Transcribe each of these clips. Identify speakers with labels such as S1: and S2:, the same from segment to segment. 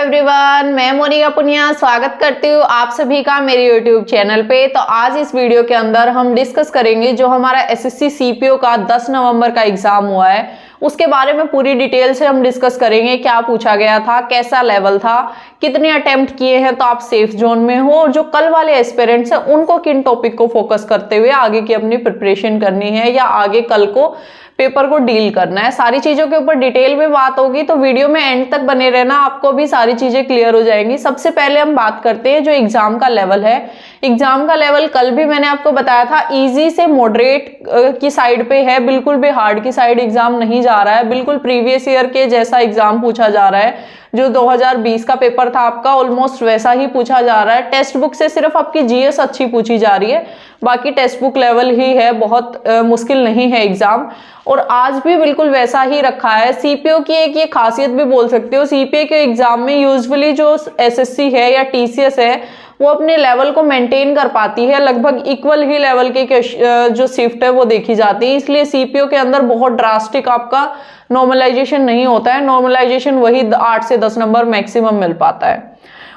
S1: Everyone, मैं मोनिका पुनिया स्वागत करती हूँ आप सभी का मेरे यूट्यूब चैनल पे। तो आज इस वीडियो के अंदर हम डिस्कस करेंगे जो हमारा एसएससी सीपीओ का 10 नवंबर का एग्जाम हुआ है उसके बारे में पूरी डिटेल से हम डिस्कस करेंगे। क्या पूछा गया था, कैसा लेवल था, कितने अटेम्प्ट किए हैं तो आप सेफ जोन में हो, और जो कल वाले एस्पिरेंट्स हैं उनको किन टॉपिक को फोकस करते हुए आगे की अपनी प्रिपरेशन करनी है या आगे कल को पेपर को डील करना है। सारी चीजों के ऊपर डिटेल में बात होगी, तो वीडियो में एंड तक बने रहना, आपको भी सारी चीजें क्लियर हो जाएंगी। सबसे पहले हम बात करते हैं जो एग्जाम का लेवल है। एग्जाम का लेवल कल भी मैंने आपको बताया था इजी से मॉडरेट की साइड पे है, बिल्कुल भी हार्ड की साइड एग्जाम नहीं जा रहा है। बिल्कुल प्रीवियस ईयर के जैसा एग्जाम पूछा जा रहा है। जो 2020 का पेपर था आपका ऑलमोस्ट वैसा ही पूछा जा रहा है। टेक्स्ट बुक से सिर्फ आपकी जीएस अच्छी पूछी जा रही है, बाकी टेक्स्ट बुक लेवल ही है, बहुत मुश्किल नहीं है एग्जाम। और आज भी बिल्कुल वैसा ही रखा है। सीपीओ की एक ये खासियत भी बोल सकते हो, सीपीओ के एग्जाम में यूजुअली जो एसएससी है या टीसीएस है वो अपने लेवल को मेंटेन कर पाती है, लगभग इक्वल ही लेवल के जो शिफ्ट है वो देखी जाती है। इसलिए सीपीओ के अंदर बहुत ड्रास्टिक आपका नॉर्मलाइजेशन नहीं होता है। नॉर्मलाइजेशन वही 8 से 10 नंबर मैक्सिमम मिल पाता है।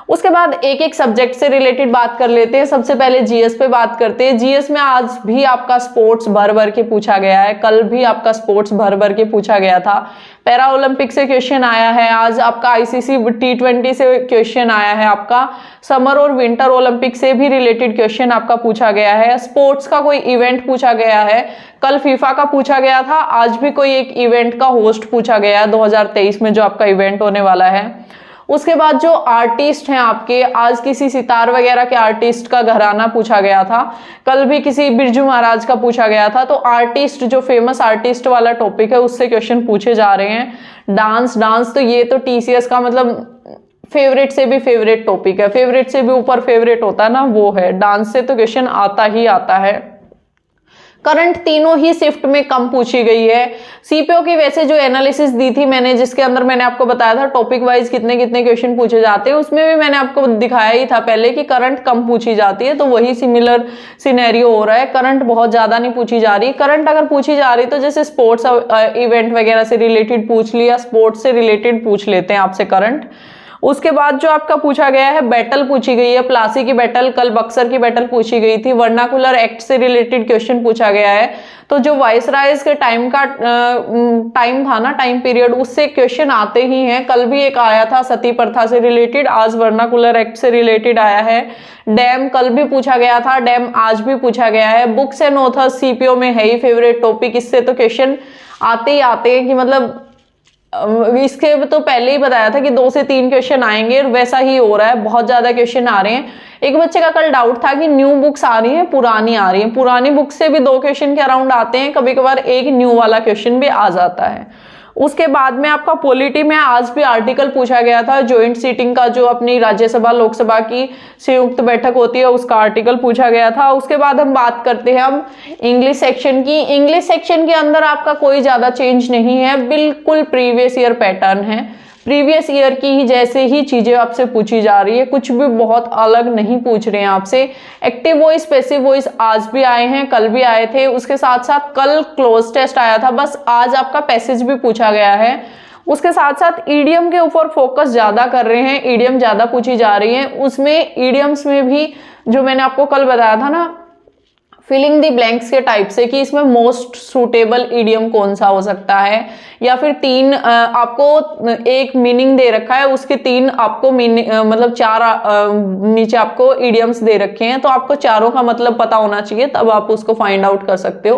S1: उसके बाद एक एक सब्जेक्ट से रिलेटेड बात कर लेते हैं। सबसे पहले जीएस पे बात करते हैं। जीएस में आज भी आपका स्पोर्ट्स भर भर के पूछा गया है, कल भी आपका स्पोर्ट्स भर भर के पूछा गया था। पैरा ओलंपिक से क्वेश्चन आया है, आज आपका आईसीसी T20 से क्वेश्चन आया है, आपका समर और विंटर ओलंपिक से भी रिलेटेड क्वेश्चन आपका पूछा गया है। स्पोर्ट्स का कोई इवेंट पूछा गया है, कल फीफा का पूछा गया था, आज भी कोई एक इवेंट का होस्ट पूछा गया है 2023 में जो आपका इवेंट होने वाला है। उसके बाद जो आर्टिस्ट हैं आपके, आज किसी सितार वगैरह के आर्टिस्ट का घराना पूछा गया था, कल भी किसी बिरजू महाराज का पूछा गया था। तो आर्टिस्ट जो फेमस आर्टिस्ट वाला टॉपिक है उससे क्वेश्चन पूछे जा रहे हैं। डांस तो ये तो टीसीएस का मतलब फेवरेट से भी फेवरेट टॉपिक है, फेवरेट से भी ऊपर फेवरेट होता है ना, वो है। डांस से तो क्वेश्चन आता ही आता है। करंट तीनों ही शिफ्ट में कम पूछी गई है। सीपीओ की वैसे जो एनालिसिस दी थी मैंने, जिसके अंदर मैंने आपको बताया था टॉपिक वाइज कितने कितने क्वेश्चन पूछे जाते हैं, उसमें भी मैंने आपको दिखाया ही था पहले कि करंट कम पूछी जाती है। तो वही सिमिलर सिनेरियो हो रहा है, करंट बहुत ज्यादा नहीं पूछी जा रही। करंट अगर पूछी जा रही तो जैसे स्पोर्ट्स इवेंट वगैरह से रिलेटेड पूछ लिया, स्पोर्ट्स से रिलेटेड पूछ लेते हैं आपसे करंट। उसके बाद जो आपका पूछा गया है बैटल पूछी गई है, प्लासी की बैटल, कल बक्सर की बैटल पूछी गई थी। वर्नाकुलर एक्ट से रिलेटेड क्वेश्चन पूछा गया है। तो जो वाइसरायज के टाइम का टाइम था ना, टाइम पीरियड, उससे क्वेश्चन आते ही हैं। कल भी एक आया था सती प्रथा से रिलेटेड, आज वर्नाकुलर एक्ट से रिलेटेड आया है। डैम कल भी पूछा गया था, डैम आज भी पूछा गया है। बुक्स एंड ऑथर्स सीपीओ में है ही फेवरेट टॉपिक, इससे तो क्वेश्चन आते ही आते हैं कि मतलब इसके तो पहले ही बताया था कि 2 से 3 क्वेश्चन आएंगे और वैसा ही हो रहा है, बहुत ज्यादा क्वेश्चन आ रहे हैं। एक बच्चे का कल डाउट था कि न्यू बुक्स आ रही हैं पुरानी आ रही हैं, पुरानी बुक से भी 2 क्वेश्चन के अराउंड आते हैं, कभी कभार एक न्यू वाला क्वेश्चन भी आ जाता है। उसके बाद में आपका पॉलिटी में आज भी आर्टिकल पूछा गया था, ज्वाइंट सीटिंग का जो अपनी राज्यसभा लोकसभा की संयुक्त बैठक होती है उसका आर्टिकल पूछा गया था। उसके बाद हम बात करते हैं हम इंग्लिश सेक्शन की। इंग्लिश सेक्शन के अंदर आपका कोई ज्यादा चेंज नहीं है, बिल्कुल प्रीवियस ईयर पैटर्न है, प्रीवियस ईयर की ही जैसे ही चीजें आपसे पूछी जा रही है, कुछ भी बहुत अलग नहीं पूछ रहे हैं आपसे। एक्टिव वॉइस, पैसिव वॉइस आज भी आए हैं, कल भी आए थे। उसके साथ साथ कल क्लोज टेस्ट आया था, बस आज आपका पैसेज भी पूछा गया है। उसके साथ साथ ईडियम के ऊपर फोकस ज्यादा कर रहे हैं, ईडियम ज्यादा पूछी जा रही है। उसमें ईडियम्स में भी जो मैंने आपको कल बताया था ना फिलिंग दी ब्लैंक्स के टाइप से कि इसमें मोस्ट सूटेबल ईडियम कौन सा हो सकता है, या फिर 3 आपको एक मीनिंग दे रखा है, उसके 3 आपको मीनिंग मतलब 4 नीचे आपको ईडियम्स दे रखे हैं, तो आपको चारों का मतलब पता होना चाहिए, तब आप उसको फाइंड आउट कर सकते हो।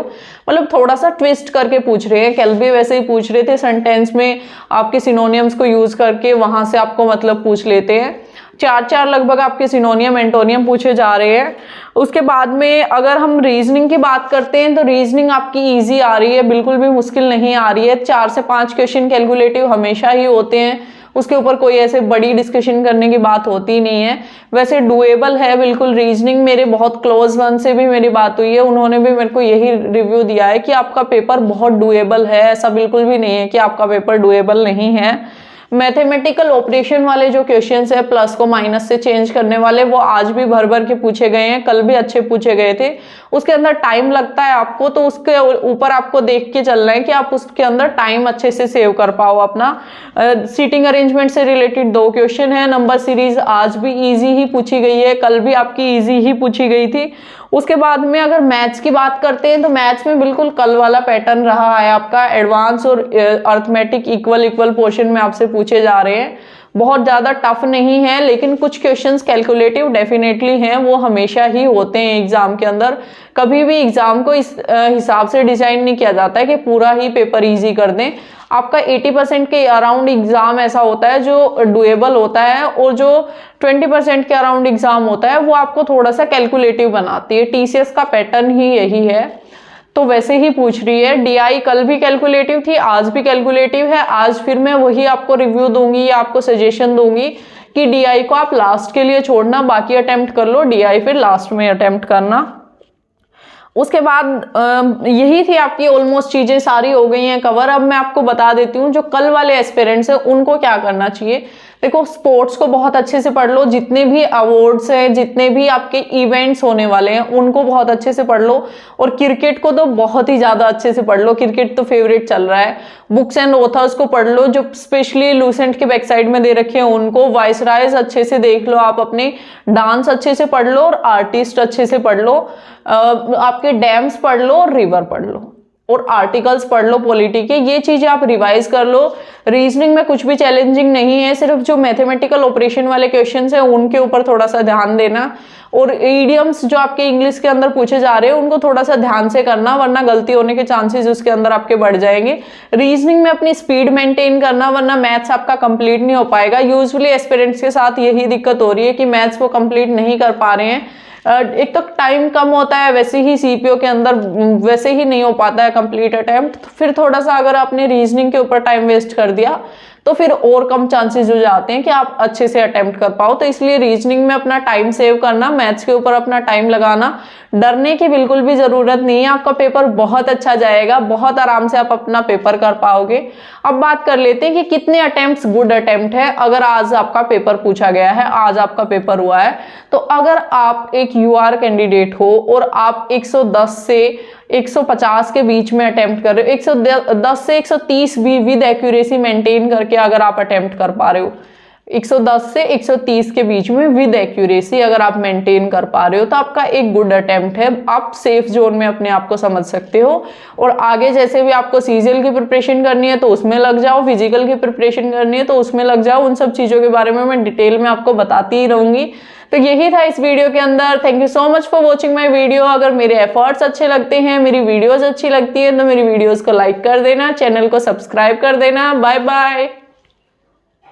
S1: मतलब थोड़ा सा ट्विस्ट करके पूछ रहे हैं। कल भी वैसे ही पूछ रहे थे, सेंटेंस में आपके सिनोनियम्स को यूज करके वहां से आपको मतलब पूछ लेते हैं। 4 लगभग आपके सिनोनियम एंटोनियम पूछे जा रहे हैं। उसके बाद में अगर हम रीजनिंग की बात करते हैं तो रीजनिंग आपकी इजी आ रही है, बिल्कुल भी मुश्किल नहीं आ रही है। 4 से 5 क्वेश्चन कैलकुलेटिव हमेशा ही होते हैं, उसके ऊपर कोई ऐसे बड़ी डिस्कशन करने की बात होती नहीं है। वैसे डुएबल है बिल्कुल रीजनिंग। मेरे बहुत क्लोज वन से भी मेरी बात हुई है, उन्होंने भी मेरे को यही रिव्यू दिया है कि आपका पेपर बहुत डुएबल है। ऐसा बिल्कुल भी नहीं है कि आपका पेपर डुएबल नहीं है। मैथमेटिकल ऑपरेशन वाले जो क्वेश्चंस है प्लस को माइनस से चेंज करने वाले, वो आज भी भर भर के पूछे गए हैं, कल भी अच्छे पूछे गए थे। उसके अंदर टाइम लगता है आपको, तो उसके ऊपर आपको देख के चलना है कि आप उसके अंदर टाइम अच्छे से सेव कर पाओ अपना। सीटिंग अरेंजमेंट से रिलेटेड 2 क्वेश्चन है। नंबर सीरीज आज भी इजी ही पूछी गई है, कल भी आपकी इजी ही पूछी गई थी। उसके बाद में अगर मैथ्स की बात करते हैं तो मैथ्स में बिल्कुल कल वाला पैटर्न रहा है आपका। एडवांस और अर्थमेटिक इक्वल पोर्शन में आपसे पूछे जा रहे हैं। बहुत ज़्यादा टफ नहीं है, लेकिन कुछ क्वेश्चंस कैलकुलेटिव डेफिनेटली हैं, वो हमेशा ही होते हैं एग्जाम के अंदर। कभी भी एग्जाम को इस हिसाब से डिजाइन नहीं किया जाता है कि पूरा ही पेपर इजी कर दें। आपका 80% के अराउंड एग्जाम ऐसा होता है जो डुएबल होता है, और जो 20% के अराउंड एग्जाम होता है वो आपको थोड़ा सा कैलकुलेटिव बनाती है। टीसीएस का पैटर्न ही यही है, तो वैसे ही पूछ रही है। डीआई कल भी कैलकुलेटिव थी, आज भी कैलकुलेटिव है। आज फिर मैं वही आपको रिव्यू दूंगी या आपको सजेशन दूंगी कि डीआई को आप लास्ट के लिए छोड़ना, बाकी अटेम्प्ट कर लो, डीआई फिर लास्ट में अटेम्प्ट करना। उसके बाद यही थी आपकी ऑलमोस्ट चीजें सारी हो गई हैं कवर। अब मैं आपको बता देती हूँ जो कल वाले एस्पिरेंट्स हैं उनको क्या करना चाहिए। देखो, स्पोर्ट्स को बहुत अच्छे से पढ़ लो, जितने भी अवार्ड्स हैं, जितने भी आपके इवेंट्स होने वाले हैं उनको बहुत अच्छे से पढ़ लो, और क्रिकेट को तो बहुत ही ज्यादा अच्छे से पढ़ लो, क्रिकेट तो फेवरेट चल रहा है। बुक्स एंड ऑथर्स को पढ़ लो, जो स्पेशली लूसेंट के बैक साइड में दे रखे हैं उनको। वाइसरायज अच्छे से देख लो आप अपने, डांस अच्छे से पढ़ लो और आर्टिस्ट अच्छे से पढ़ लो, आपके डैम्स पढ़ लो और रिवर पढ़ लो, और आर्टिकल्स पढ़ लो पॉलिटी के। ये चीजें आप रिवाइज कर लो। रीजनिंग में कुछ भी चैलेंजिंग नहीं है, सिर्फ जो मैथमेटिकल ऑपरेशन वाले क्वेश्चंस हैं उनके ऊपर थोड़ा सा ध्यान देना, और इडियम्स जो आपके इंग्लिश के अंदर पूछे जा रहे हैं उनको थोड़ा सा ध्यान से करना, वरना गलती होने के चांसेस उसके अंदर आपके बढ़ जाएंगे। रीजनिंग में अपनी स्पीड मेंटेन करना, वरना मैथ्स आपका कंप्लीट नहीं हो पाएगा। यूजुअली एस्पिरेंट्स के साथ यही दिक्कत हो रही है कि मैथ्स वो कंप्लीट नहीं कर पा रहे हैं। एक तो टाइम कम होता है, वैसे ही सीपीओ के अंदर वैसे ही नहीं हो पाता है कंप्लीट अटेम्प्ट, तो फिर थोड़ा सा अगर आपने रीजनिंग के ऊपर टाइम वेस्ट कर दिया तो फिर और कम चांसेस हो जाते हैं कि आप अच्छे से अटेम्प्ट कर पाओ। तो इसलिए रीजनिंग में अपना टाइम सेव करना, मैथ्स के ऊपर अपना टाइम लगाना, डरने की बिल्कुल भी जरूरत नहीं है। आपका पेपर बहुत अच्छा जाएगा, बहुत आराम से आप अपना पेपर कर पाओगे। अब बात कर लेते हैं कि कितने अटेम्प्ट्स गुड अटेम्प्ट है। अगर आज आपका पेपर पूछा गया है, आज आपका पेपर हुआ है, तो अगर आप एक यूआर कैंडिडेट हो और आप 110 से 150 के बीच में अटेम्प्ट कर रहे हो, 110 से 130 भी विद एक्यूरेसी मेंटेन करके अगर आप अटेम्प्ट कर पा रहे हो, 110 से 130 के बीच में विद एक्यूरेसी अगर आप मेंटेन कर पा रहे हो, तो आपका एक गुड अटेम्प्ट है। आप सेफ जोन में अपने आप को समझ सकते हो। और आगे जैसे भी आपको सीजीएल की प्रिपरेशन करनी है तो उसमें लग जाओ, फिजिकल की प्रिपरेशन करनी है तो उसमें लग जाओ। उन सब चीजों के बारे में मैं डिटेल में आपको बताती ही रहूंगी। तो यही था इस वीडियो के अंदर। Thank you so much for watching my video. अगर मेरे एफर्ट्स अच्छे लगते हैं, मेरी वीडियोज अच्छी लगती है, तो मेरी वीडियोज को लाइक कर देना, चैनल को सब्सक्राइब कर देना। Bye bye.